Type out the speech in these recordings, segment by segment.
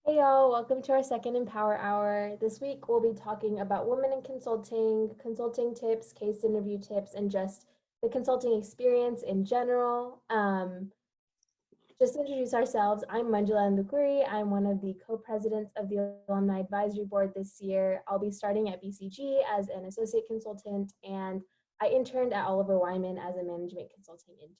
Hey y'all, welcome to our second Empower Hour. This week we'll be talking about women in consulting, consulting tips, case interview tips, and just the consulting experience in general. Just to introduce ourselves, I'm Manjula Ndukuri. I'm one of the co-presidents of the Alumni Advisory Board this year. I'll be starting at BCG as an associate consultant, and I interned at Oliver Wyman as a management consulting intern.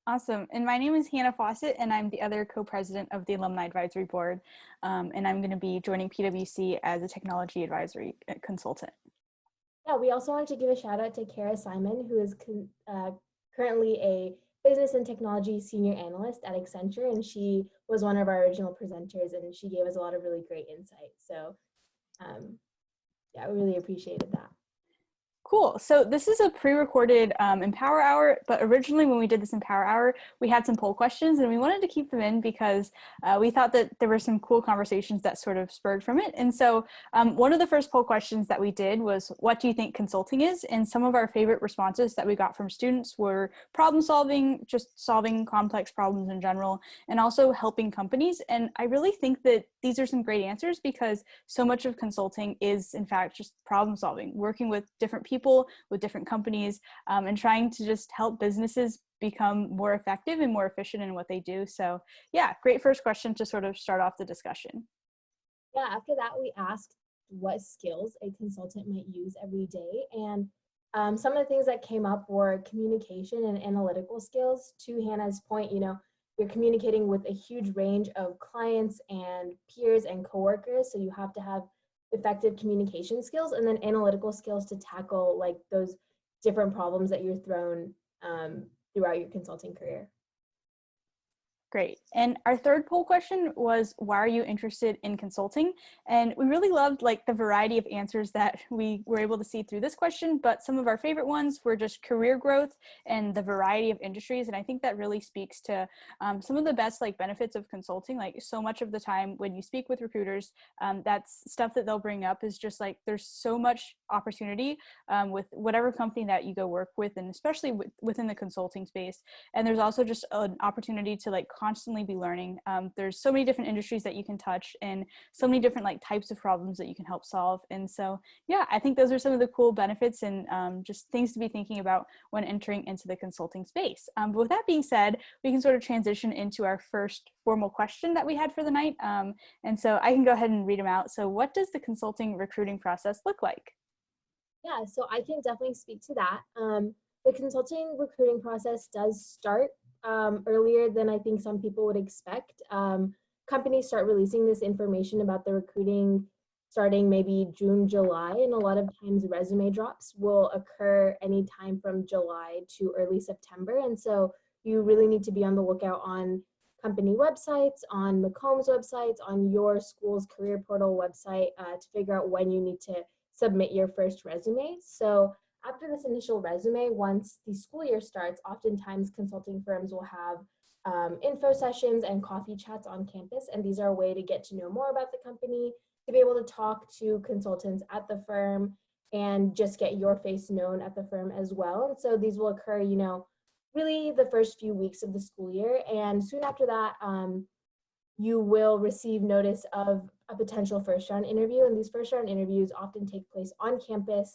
Awesome. And my name is Hannah Fawcett, and I'm the other co-president of the Alumni Advisory Board. And I'm going to be joining PwC as a technology advisory consultant. Yeah, we also wanted to give a shout out to Kara Simon, who is currently a business and technology senior analyst at Accenture, and she was one of our original presenters, and she gave us a lot of really great insight. So yeah, we really appreciated that. Cool. So this is a pre-recorded Empower Hour, but originally when we did this Empower Hour, we had some poll questions and we wanted to keep them in because we thought that there were some cool conversations that sort of spurred from it. And so one of the first poll questions that we did was, what do you think consulting is? And some of our favorite responses that we got from students were problem solving, just solving complex problems in general, and also helping companies. And I really think that these are some great answers because so much of consulting is in fact just problem solving, working with different people, with different companies, and trying to just help businesses become more effective and more efficient in what they do. So yeah, great first question to sort of start off the discussion. Yeah, after that, we asked what skills a consultant might use every day. And some of the things that came up were communication and analytical skills. To Hannah's point, you're communicating with a huge range of clients and peers and coworkers. So you have to have effective communication skills and then analytical skills to tackle like those different problems that you're thrown throughout your consulting career. Great. And our third poll question was, why are you interested in consulting? And we really loved like the variety of answers that we were able to see through this question, but some of our favorite ones were just career growth and the variety of industries. And I think that really speaks to some of the best like benefits of consulting. Like so much of the time when you speak with recruiters, that's stuff that they'll bring up is just like, there's so much opportunity with whatever company that you go work with, and especially within the consulting space. And there's also just an opportunity to like constantly be learning. There's so many different industries that you can touch and so many different like types of problems that you can help solve. And so, yeah, I think those are some of the cool benefits and just things to be thinking about when entering into the consulting space. But with that being said, we can sort of transition into our first formal question that we had for the night. And so I can go ahead and read them out. So what does the consulting recruiting process look like? Yeah, so I can definitely speak to that. The consulting recruiting process does start earlier than I think some people would expect. Companies start releasing this information about the recruiting starting maybe June, July, and a lot of times resume drops will occur anytime from July to early September. And so you really need to be on the lookout on company websites, on Macomb's websites, on your school's career portal website to figure out when you need to submit your first resume. So after this initial resume, once the school year starts, oftentimes consulting firms will have info sessions and coffee chats on campus. And these are a way to get to know more about the company, to be able to talk to consultants at the firm and just get your face known at the firm as well. And so these will occur, really the first few weeks of the school year. And soon after that, you will receive notice of a potential first round interview. And these first round interviews often take place on campus.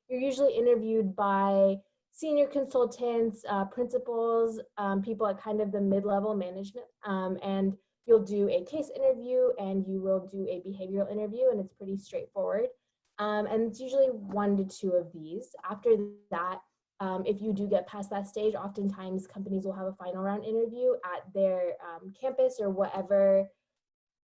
You're usually interviewed by senior consultants, principals, people at kind of the mid-level management. And you'll do a case interview and you will do a behavioral interview, and it's pretty straightforward. And it's usually 1 to 2 of these. After that, if you do get past that stage, oftentimes companies will have a final round interview at their campus or whatever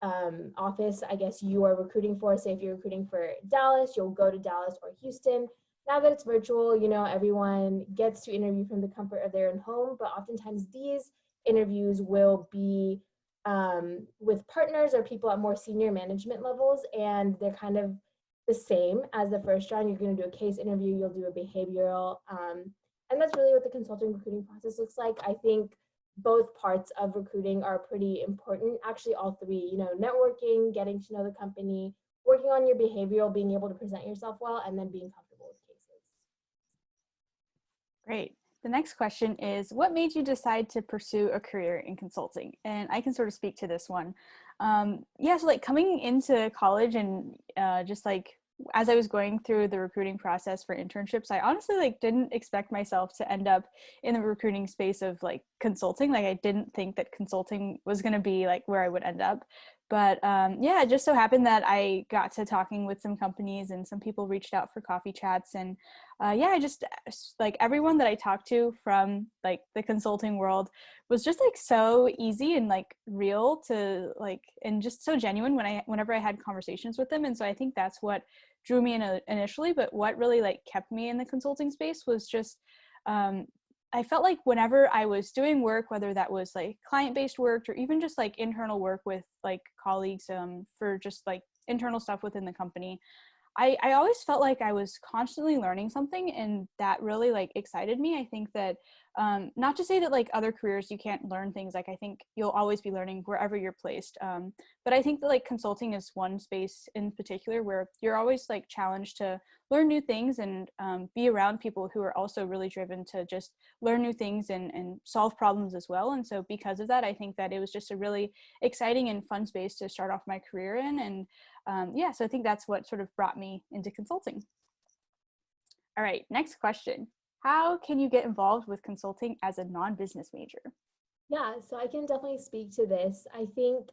office, I guess, you are recruiting for. Say if you're recruiting for Dallas, you'll go to Dallas or Houston. Now that it's virtual, everyone gets to interview from the comfort of their own home, but oftentimes these interviews will be with partners or people at more senior management levels, and they're kind of the same as the first round. You're going to do a case interview, you'll do a behavioral, and that's really what the consulting recruiting process looks like. I think both parts of recruiting are pretty important. Actually, all three, networking, getting to know the company, working on your behavioral, being able to present yourself well, and then being comfortable with cases. Great. The next question is, what made you decide to pursue a career in consulting? And I can sort of speak to this one. Yeah, so like coming into college and just like as I was going through the recruiting process for internships, I honestly like didn't expect myself to end up in the recruiting space of like consulting. Like I didn't think that consulting was going to be like where I would end up. But yeah, it just so happened that I got to talking with some companies and some people reached out for coffee chats. And yeah, I just like everyone that I talked to from like the consulting world was just like so easy and like real to like, and just so genuine whenever I had conversations with them. And so I think that's what drew me in initially, but what really like kept me in the consulting space was just I felt like whenever I was doing work, whether that was like client-based work or even just like internal work with like colleagues for just like internal stuff within the company, I always felt like I was constantly learning something, and that really like excited me. I think that not to say that like other careers you can't learn things, like I think you'll always be learning wherever you're placed, but I think that like consulting is one space in particular where you're always like challenged to learn new things and be around people who are also really driven to just learn new things and solve problems as well. And so because of that, I think that it was just a really exciting and fun space to start off my career in. And yeah, so I think that's what sort of brought me into consulting. All right, next question. How can you get involved with consulting as a non-business major? Yeah, so I can definitely speak to this. I think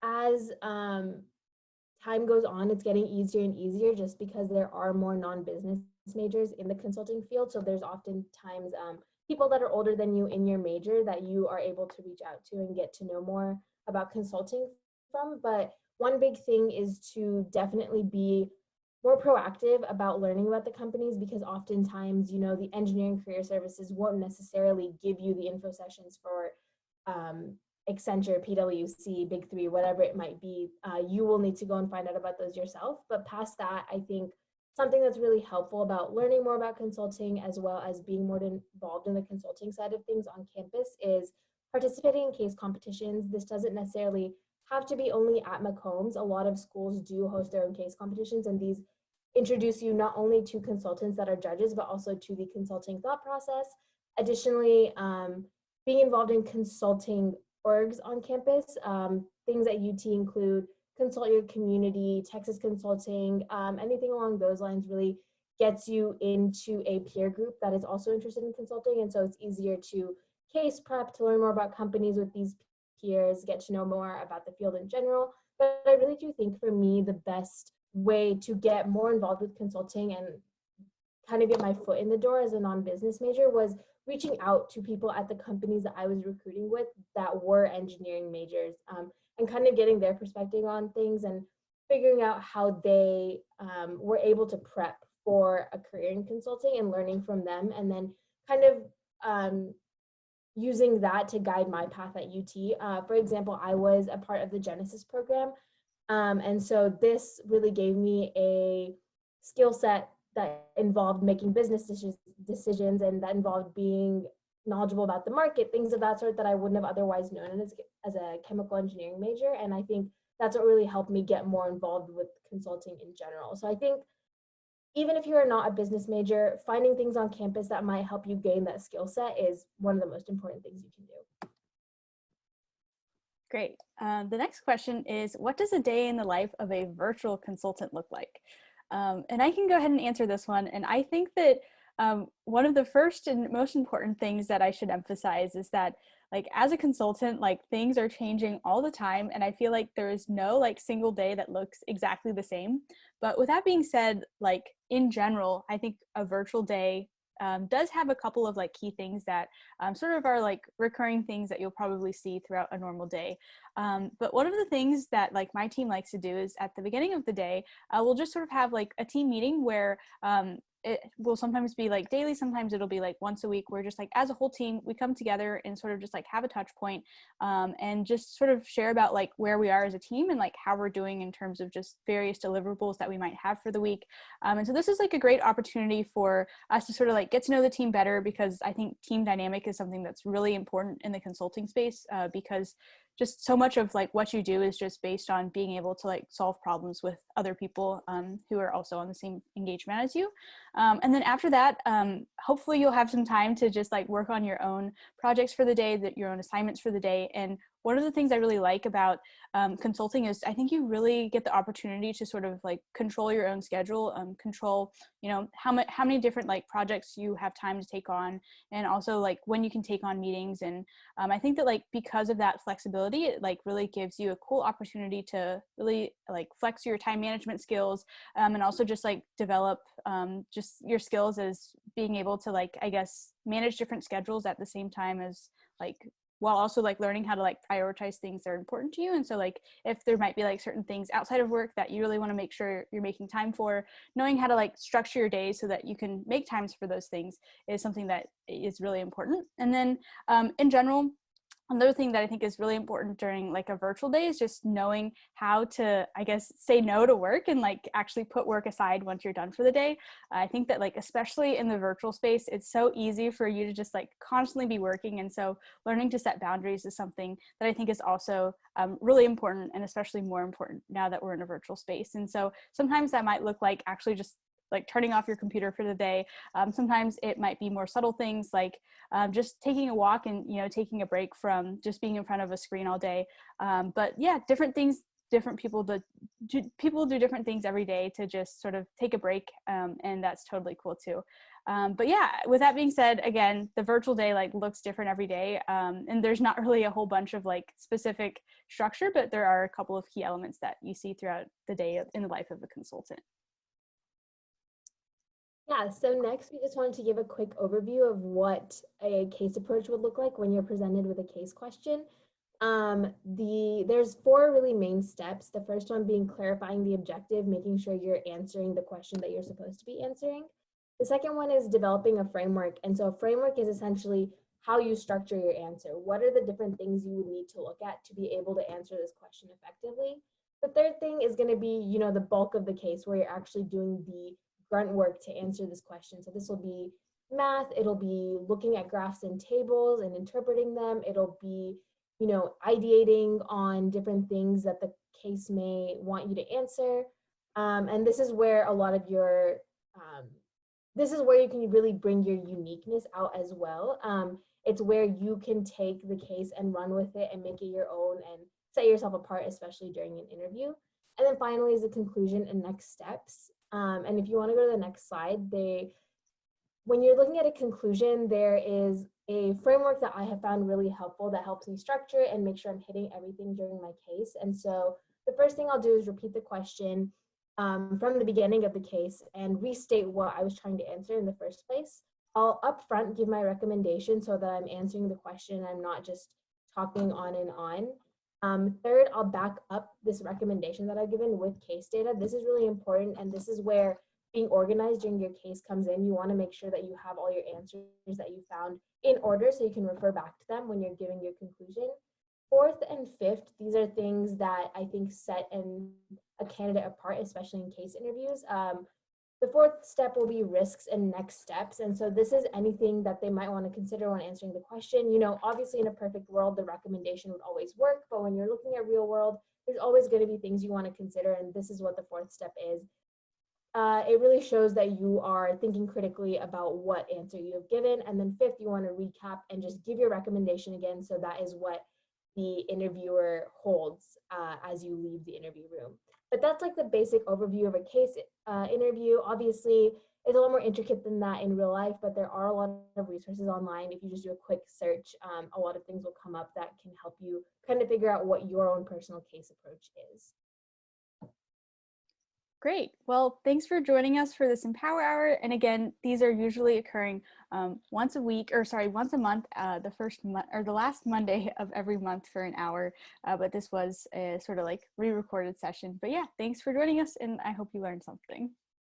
as time goes on, it's getting easier and easier just because there are more non-business majors in the consulting field. So there's oftentimes people that are older than you in your major that you are able to reach out to and get to know more about consulting from. But one big thing is to definitely be more proactive about learning about the companies, because oftentimes, you know, the engineering career services won't necessarily give you the info sessions for Accenture, PwC, Big Three, whatever it might be. You will need to go and find out about those yourself. But past that, I think something that's really helpful about learning more about consulting, as well as being more involved in the consulting side of things on campus, is participating in case competitions. This doesn't necessarily have to be only at Macombs. A lot of schools do host their own case competitions, and these introduce you not only to consultants that are judges, but also to the consulting thought process. Additionally, being involved in consulting orgs on campus. Things at UT include Consult Your Community, Texas Consulting, anything along those lines really gets you into a peer group that is also interested in consulting. And so it's easier to case prep, to learn more about companies with these peers, get to know more about the field in general. But I really do think for me, the best way to get more involved with consulting and kind of get my foot in the door as a non-business major was reaching out to people at the companies that I was recruiting with that were engineering majors, and kind of getting their perspective on things and figuring out how they were able to prep for a career in consulting and learning from them, and then kind of using that to guide my path at UT. For example, I was a part of the Genesis program, and so this really gave me a skill set that involved making business decisions and that involved being knowledgeable about the market, things of that sort that I wouldn't have otherwise known as a chemical engineering major. And I think that's what really helped me get more involved with consulting in general. So I think even if you're not a business major, finding things on campus that might help you gain that skill set is one of the most important things you can do. Great. The next question is, what does a day in the life of a virtual consultant look like? And I can go ahead and answer this one. And I think that one of the first and most important things that I should emphasize is that like as a consultant, like things are changing all the time. And I feel like there is no like single day that looks exactly the same. But with that being said, like in general, I think a virtual day does have a couple of like key things that sort of are like recurring things that you'll probably see throughout a normal day. But one of the things that like my team likes to do is at the beginning of the day, we'll just sort of have like a team meeting where it will sometimes be like daily, sometimes it'll be like once a week, where just like as a whole team we come together and sort of just like have a touch point and just sort of share about like where we are as a team and like how we're doing in terms of just various deliverables that we might have for the week. And so this is like a great opportunity for us to sort of like get to know the team better, because I think team dynamic is something that's really important in the consulting space, because just so much of like what you do is just based on being able to like solve problems with other people who are also on the same engagement as you. And then after that, hopefully you'll have some time to just like work on your own projects for the day, that your own assignments for the day. And one of the things I really like about consulting is I think you really get the opportunity to sort of like control your own schedule, control, you know, how many different like projects you have time to take on, and also like when you can take on meetings. And I think that like because of that flexibility, it like really gives you a cool opportunity to really like flex your time management skills, and also just like develop just your skills as being able to like, I guess, manage different schedules at the same time as like, while also like learning how to like prioritize things that are important to you. And so like if there might be like certain things outside of work that you really want to make sure you're making time for, knowing how to like structure your day so that you can make times for those things is something that is really important. And then in general, another thing that I think is really important during like a virtual day is just knowing how to, I guess, say no to work and like actually put work aside once you're done for the day. I think that like, especially in the virtual space, it's so easy for you to just like constantly be working. And so learning to set boundaries is something that I think is also really important, and especially more important now that we're in a virtual space. And so sometimes that might look like actually just like turning off your computer for the day. Sometimes it might be more subtle things like just taking a walk and, you know, taking a break from just being in front of a screen all day. But yeah, different things, different people do different things every day to just sort of take a break. And that's totally cool too. But yeah, with that being said, again, the virtual day like looks different every day. And there's not really a whole bunch of like specific structure, but there are a couple of key elements that you see throughout the day in the life of a consultant. Yeah, so next we just wanted to give a quick overview of what a case approach would look like when you're presented with a case question. There's four really main steps. The first one being clarifying the objective, making sure you're answering the question that you're supposed to be answering. The second one is developing a framework. And so a framework is essentially how you structure your answer. What are the different things you would need to look at to be able to answer this question effectively? The third thing is going to be, you know, the bulk of the case where you're actually doing the grunt work to answer this question. So this will be math, it'll be looking at graphs and tables and interpreting them, it'll be, you know, ideating on different things that the case may want you to answer. And this is where a lot of your, this is where you can really bring your uniqueness out as well. It's where you can take the case and run with it and make it your own and set yourself apart, especially during an interview. And then finally is the conclusion and next steps. And if you want to go to the next slide, when you're looking at a conclusion, there is a framework that I have found really helpful that helps me structure and make sure I'm hitting everything during my case. And so the first thing I'll do is repeat the question from the beginning of the case and restate what I was trying to answer in the first place. I'll upfront give my recommendation so that I'm answering the question. I'm not just talking on and on. Third, I'll back up this recommendation that I've given with case data. This is really important, and this is where being organized during your case comes in. You want to make sure that you have all your answers that you found in order so you can refer back to them when you're giving your conclusion. Fourth and fifth, these are things that I think set a candidate apart, especially in case interviews. The fourth step will be risks and next steps. And so this is anything that they might want to consider when answering the question. You know, obviously in a perfect world, the recommendation would always work, but when you're looking at real world, there's always going to be things you want to consider. And this is what the fourth step is. It really shows that you are thinking critically about what answer you have given. And then fifth, you want to recap and just give your recommendation again. So that is what the interviewer holds as you leave the interview room. But that's like the basic overview of a case interview. Obviously, it's a lot more intricate than that in real life, but there are a lot of resources online. If you just do a quick search, a lot of things will come up that can help you kind of figure out what your own personal case approach is. Great. Well, thanks for joining us for this Empower Hour. And again, these are usually occurring once a month, the first month or the last Monday of every month for an hour. But this was a sort of like re-recorded session. But yeah, thanks for joining us, and I hope you learned something.